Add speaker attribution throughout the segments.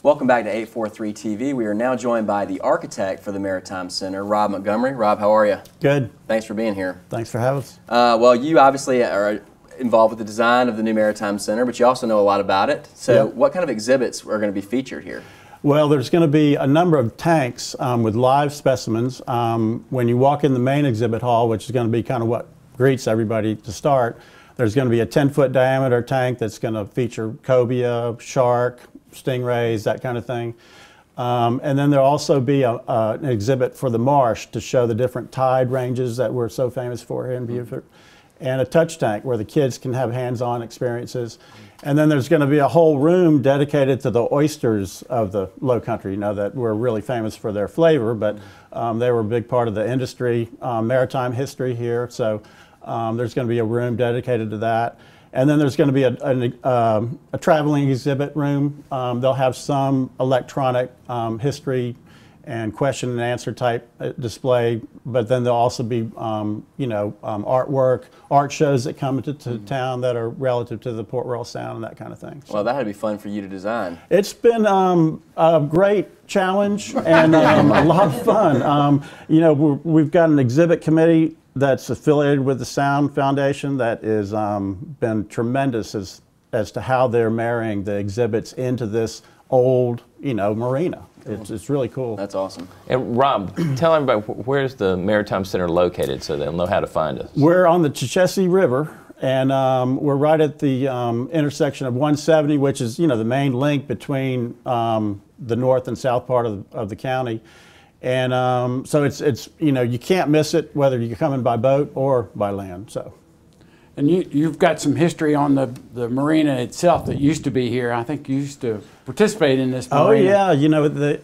Speaker 1: Welcome back to 843 TV. We are now joined by the architect for the Maritime Center, Rob Montgomery. Rob, how are you?
Speaker 2: Good.
Speaker 1: Thanks for being here.
Speaker 2: Thanks for having us.
Speaker 1: Well, you obviously are involved with the design of the new Maritime Center, but you also know a lot about it. So what kind of exhibits are going to be featured here?
Speaker 2: Well, there's going to be a number of tanks with live specimens. When you walk in the main exhibit hall, which is going to be kind of what greets everybody to start, there's going to be a 10-foot diameter tank that's going to feature cobia, shark, stingrays, that kind of thing. And then there'll also be an exhibit for the marsh to show the different tide ranges that we're so famous for here in Beaufort, and a touch tank where the kids can have hands-on experiences. And then there's going to be a whole room dedicated to the oysters of the Low Country. You know that we're really famous for their flavor, but they were a big part of the industry, maritime history here. So there's going to be a room dedicated to that. And then there's going to be a traveling exhibit room. They'll have some electronic history and question and answer type display, but then there'll also be artwork, art shows that come into town that are relative to the Port Royal Sound and that kind of thing. So,
Speaker 1: well, that had to be fun for you to design.
Speaker 2: It's been a great challenge and a lot of fun. We've got an exhibit committee that's affiliated with the Sound Foundation that has been tremendous as to how they're marrying the exhibits into this old, marina. It's really cool.
Speaker 1: That's awesome.
Speaker 3: And Rob, tell everybody, where's the Maritime Center located so they'll know how to find us?
Speaker 2: We're on the Chechessie River, and we're right at the intersection of 170, which is, the main link between the north and south part of the county. And so it's you can't miss it whether you're coming by boat or by land. So,
Speaker 4: and you've got some history on the marina itself that used to be here. I think you used to participate in this marina.
Speaker 2: Oh yeah,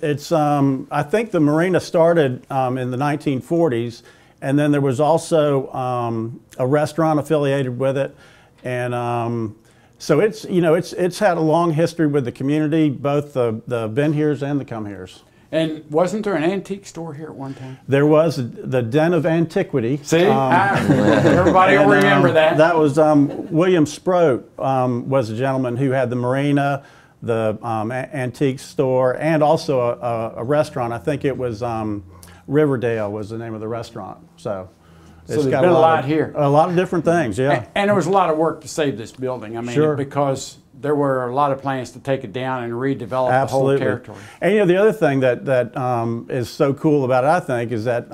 Speaker 2: it's I think the marina started in the 1940s, and then there was also a restaurant affiliated with it, and so it's had a long history with the community, both the been heres and the come heres.
Speaker 4: And wasn't there an antique store here at one time?
Speaker 2: There was the Den of Antiquity.
Speaker 4: See, everybody will remember that.
Speaker 2: That was William Sproat was a gentleman who had the marina, the antique store, and also a restaurant. I think it was Riverdale was the name of the restaurant. So
Speaker 4: there's been a lot here.
Speaker 2: A lot of different things, yeah.
Speaker 4: And there was a lot of work to save this building. I mean,
Speaker 2: sure.
Speaker 4: Because there were a lot of plans to take it down and redevelop the whole territory.
Speaker 2: And the other thing that is so cool about it, I think, is that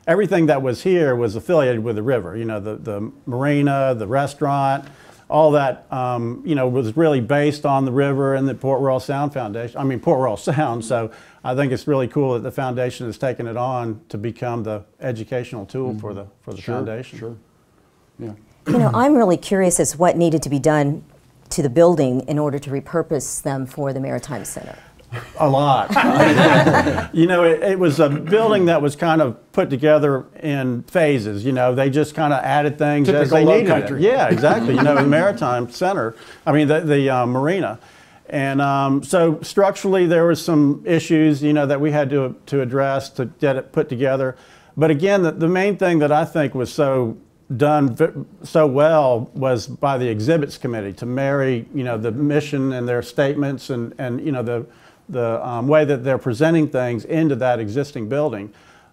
Speaker 2: everything that was here was affiliated with the river. The marina, the restaurant, all that, was really based on the river and the Port Royal Sound Foundation. I mean, Port Royal Sound. So I think it's really cool that the foundation has taken it on to become the educational tool for the foundation.
Speaker 4: Sure. Yeah.
Speaker 5: I'm really curious as what needed to be done to the building in order to repurpose them for the Maritime Center.
Speaker 2: A lot. It was a building that was kind of put together in phases. They just kind of added things as they needed it. Yeah, exactly. The Maritime Center, the marina. And so structurally there was some issues, that we had to address to get it put together. But again, the main thing that I think was done so well was by the exhibits committee to marry the mission and their statements and the way that they're presenting things into that existing building.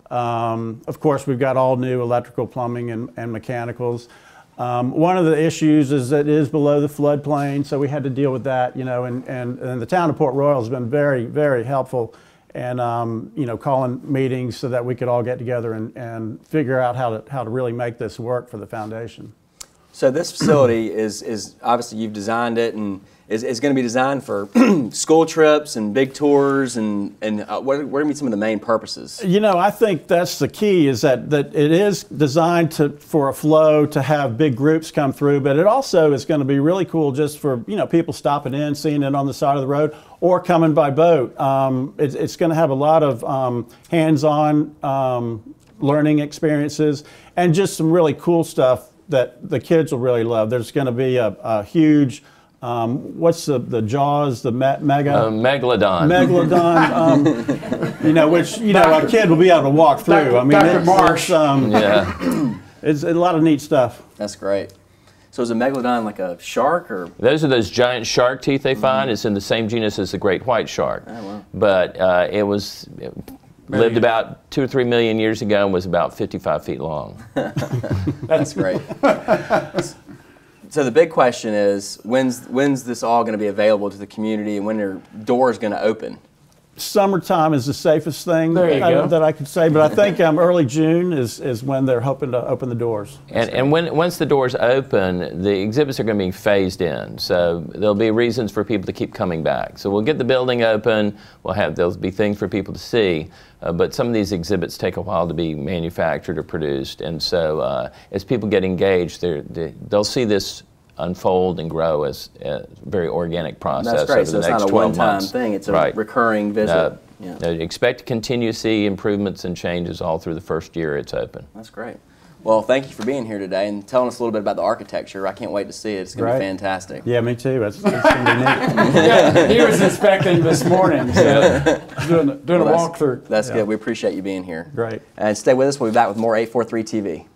Speaker 2: Of course, we've got all new electrical, plumbing, and mechanicals. One of the issues is that it is below the floodplain, so we had to deal with that. And the town of Port Royal has been very, very helpful. And calling meetings so that we could all get together and figure out how to really make this work for the foundation.
Speaker 1: So this facility is obviously you've designed it and is going to be designed for school trips and big tours and what are going to be some of the main purposes?
Speaker 2: I think that's the key is that it is designed for a flow to have big groups come through, but it also is going to be really cool just for people stopping in, seeing it on the side of the road or coming by boat. It's going to have a lot of hands-on learning experiences and just some really cool stuff that the kids will really love. There's going to be a huge what's the Jaws, the
Speaker 3: Megalodon.
Speaker 2: Megalodon, which a kid will be able to walk through.
Speaker 4: Dr. Marsh.
Speaker 2: It's a lot of neat stuff.
Speaker 1: That's great. So is a megalodon like a shark, or?
Speaker 3: Those are those giant shark teeth they find. It's in the same genus as the great white shark.
Speaker 1: Oh, wow.
Speaker 3: But it lived about 2 or 3 million years ago and was about 55 feet long.
Speaker 1: That's great. So the big question is, when's this all going to be available to the community, and when are doors going to open?
Speaker 2: Summertime is the safest thing that I could say, but I think early June is when they're hoping to open the doors.
Speaker 3: And once the doors open, the exhibits are going to be phased in. So there'll be reasons for people to keep coming back. So we'll get the building open. There'll be things for people to see. But some of these exhibits take a while to be manufactured or produced. And so as people get engaged, they'll see this unfold and grow as a very organic process.
Speaker 1: That's great.
Speaker 3: Over
Speaker 1: So
Speaker 3: the
Speaker 1: it's
Speaker 3: next
Speaker 1: not a
Speaker 3: 12
Speaker 1: one-time
Speaker 3: months.
Speaker 1: thing. It's a recurring visit.
Speaker 3: No, expect to continue to see improvements and changes all through the first year it's open.
Speaker 1: That's great. Well, thank you for being here today and telling us a little bit about the architecture. I can't wait to see it. It's going to be fantastic.
Speaker 2: Yeah, me too. It's going to be neat.
Speaker 4: Yeah, he was inspecting this morning, so doing a walkthrough.
Speaker 1: That's good. We appreciate you being here.
Speaker 2: Great.
Speaker 1: And stay with us. We'll be back with more 843 TV.